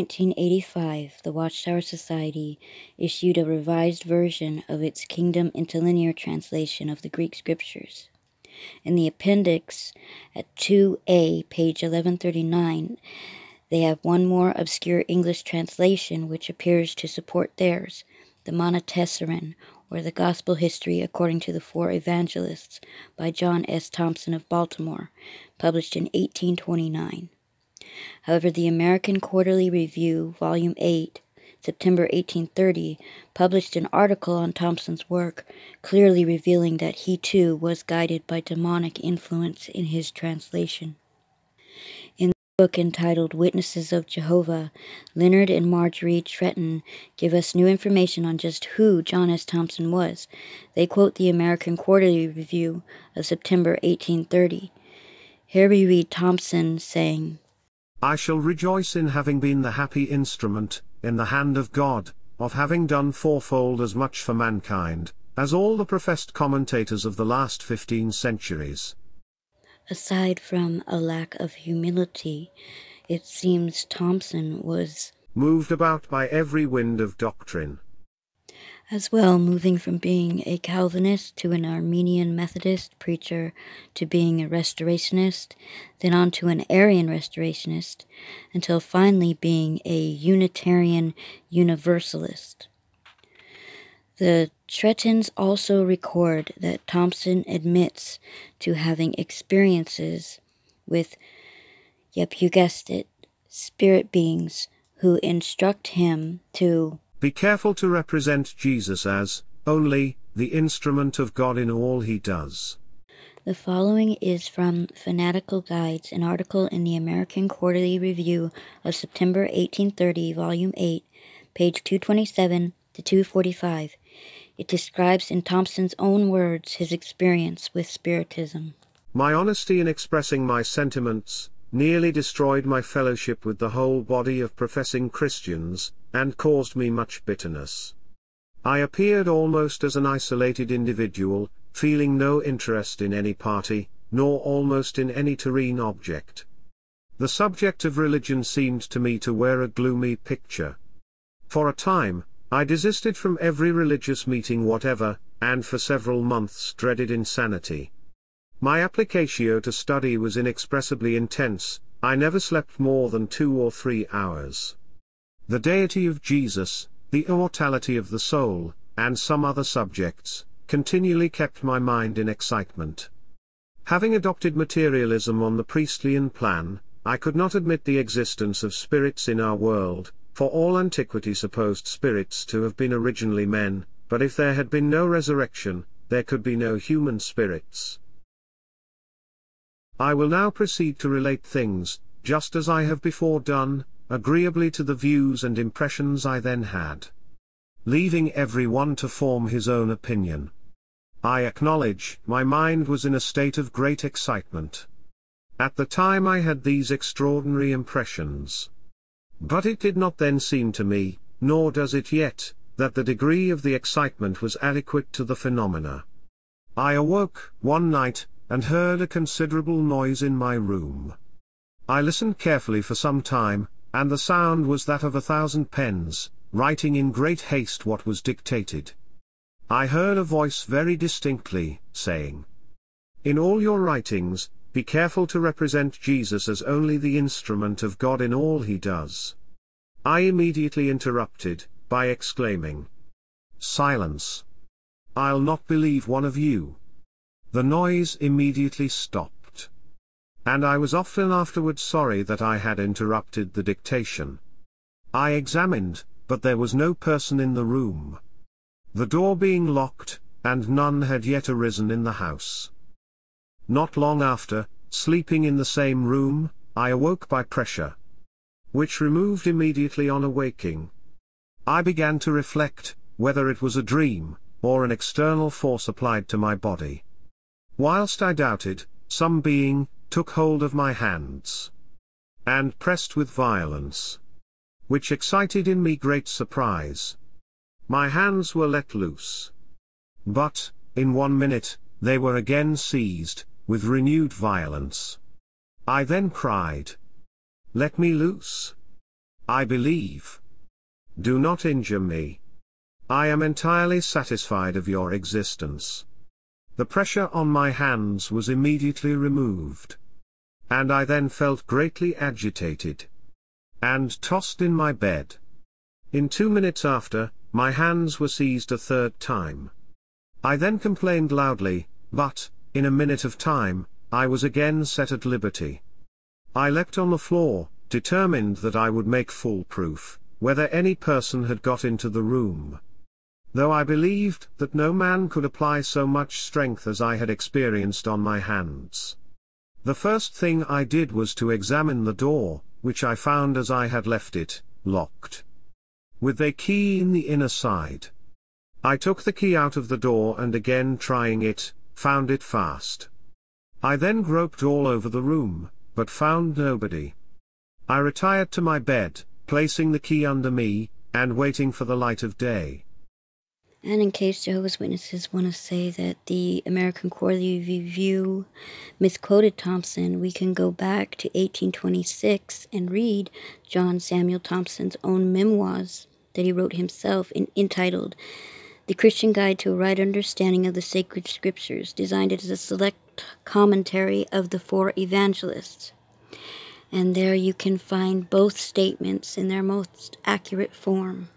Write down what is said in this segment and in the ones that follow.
1985, the Watchtower Society issued a revised version of its Kingdom Interlinear translation of the Greek Scriptures. In the appendix at 2a, page 1139, they have one more obscure English translation which appears to support theirs, the Monotessaron, or the Gospel History According to the Four Evangelists, by John S. Thompson of Baltimore, published in 1829. However, the American Quarterly Review, Volume 8, September 1830, published an article on Thompson's work, clearly revealing that he too was guided by demonic influence in his translation. In the book entitled Witnesses of Jehovah, Leonard and Marjorie Tretton give us new information on just who John S. Thompson was. They quote the American Quarterly Review of September 1830. Here we read Thompson saying, "I shall rejoice in having been the happy instrument, in the hand of God, of having done fourfold as much for mankind, as all the professed commentators of the last 15 centuries. Aside from a lack of humility, it seems Thompson was moved about by every wind of doctrine. As well, moving from being a Calvinist to an Armenian Methodist preacher to being a Restorationist, then on to an Arian Restorationist, until finally being a Unitarian Universalist. The Trettons also record that Thompson admits to having experiences with, yep, you guessed it, spirit beings who instruct him to be careful to represent Jesus as, only, the instrument of God in all he does." The following is from Fanatical Guides, an article in the American Quarterly Review of September 1830, Volume 8, page 227 to 245. It describes in Thompson's own words his experience with Spiritism. "My honesty in expressing my sentiments nearly destroyed my fellowship with the whole body of professing Christians, and caused me much bitterness. I appeared almost as an isolated individual, feeling no interest in any party, nor almost in any terrene object. The subject of religion seemed to me to wear a gloomy picture. For a time, I desisted from every religious meeting whatever, and for several months dreaded insanity. My applicatio to study was inexpressibly intense. I never slept more than 2 or 3 hours. The deity of Jesus, the immortality of the soul, and some other subjects, continually kept my mind in excitement. Having adopted materialism on the priestlian plan, I could not admit the existence of spirits in our world, for all antiquity supposed spirits to have been originally men, but if there had been no resurrection, there could be no human spirits. I will now proceed to relate things, just as I have before done, agreeably to the views and impressions I then had, leaving every one to form his own opinion. I acknowledge, my mind was in a state of great excitement. At the time I had these extraordinary impressions. But it did not then seem to me, nor does it yet, that the degree of the excitement was adequate to the phenomena. I awoke, one night, and heard a considerable noise in my room. I listened carefully for some time, and the sound was that of 1,000 pens, writing in great haste what was dictated. I heard a voice very distinctly, saying, "In all your writings, be careful to represent Jesus as only the instrument of God in all he does." I immediately interrupted, by exclaiming, "Silence! I'll not believe one of you." The noise immediately stopped. And I was often afterward sorry that I had interrupted the dictation. I examined, but there was no person in the room. The door being locked, and none had yet arisen in the house. Not long after, sleeping in the same room, I awoke by pressure, which removed immediately on awaking. I began to reflect, whether it was a dream, or an external force applied to my body. Whilst I doubted, some being took hold of my hands, and pressed with violence, which excited in me great surprise. My hands were let loose. But, in 1 minute, they were again seized, with renewed violence. I then cried, "Let me loose!" I believe. Do not injure me. I am entirely satisfied of your existence. The pressure on my hands was immediately removed. And I then felt greatly agitated. And tossed in my bed. In 2 minutes after, my hands were seized a third time. I then complained loudly, but, in a minute of time, I was again set at liberty. I leapt on the floor, determined that I would make full proof, whether any person had got into the room. Though I believed that no man could apply so much strength as I had experienced on my hands. The first thing I did was to examine the door, which I found as I had left it, locked, with a key in the inner side. I took the key out of the door and again trying it, found it fast. I then groped all over the room, but found nobody. I retired to my bed, placing the key under me, and waiting for the light of day. And in case Jehovah's Witnesses want to say that the American Quarterly Review misquoted Thompson, we can go back to 1826 and read John Samuel Thompson's own memoirs that he wrote himself entitled The Christian Guide to a Right Understanding of the Sacred Scriptures, designed as a select commentary of the four evangelists. And there you can find both statements in their most accurate form.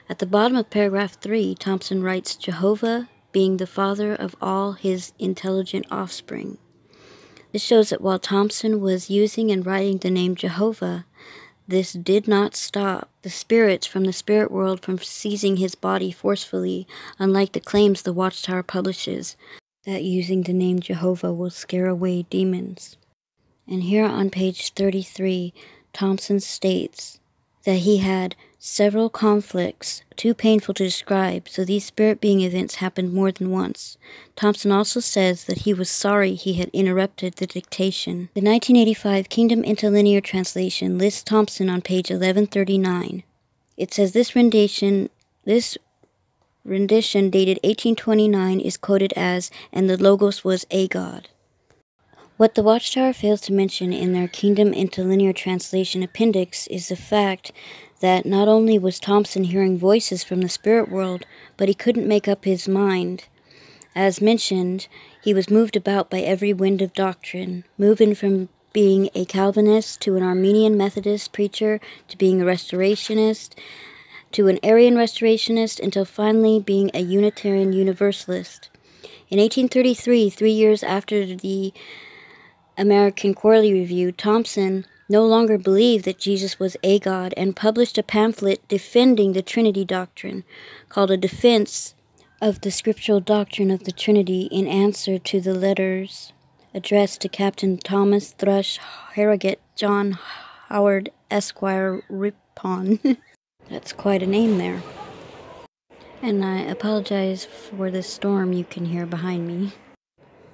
At the bottom of paragraph 3, Thompson writes, Jehovah being the father of all his intelligent offspring. This shows that while Thompson was using and writing the name Jehovah, this did not stop the spirits from the spirit world from seizing his body forcefully, unlike the claims the Watchtower publishes, that using the name Jehovah will scare away demons. And here on page 33, Thompson states that he had several conflicts, too painful to describe, so these spirit being events happened more than once. Thompson also says that he was sorry he had interrupted the dictation. The 1985 Kingdom Interlinear Translation lists Thompson on page 1139. It says this rendition dated 1829 is quoted as, and the Logos was a God. What the Watchtower fails to mention in their Kingdom Interlinear Translation appendix is the fact that not only was Thompson hearing voices from the spirit world, but he couldn't make up his mind. As mentioned, he was moved about by every wind of doctrine, moving from being a Calvinist to an Armenian Methodist preacher to being a Restorationist to an Arian Restorationist until finally being a Unitarian Universalist. In 1833, 3 years after the American Quarterly Review, Thompson no longer believed that Jesus was a God and published a pamphlet defending the Trinity doctrine, called A Defense of the Scriptural Doctrine of the Trinity, in answer to the letters addressed to Captain Thomas Thrush Harrogate, John Howard, Esquire, Ripon. That's quite a name there. And I apologize for the storm you can hear behind me.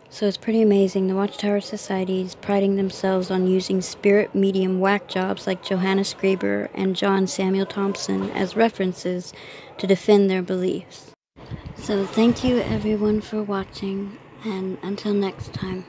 So it's pretty amazing. The Watchtower Society is priding themselves on using spirit medium whack jobs like Johannes Greber and John Samuel Thompson as references to defend their beliefs. So thank you everyone for watching, and until next time.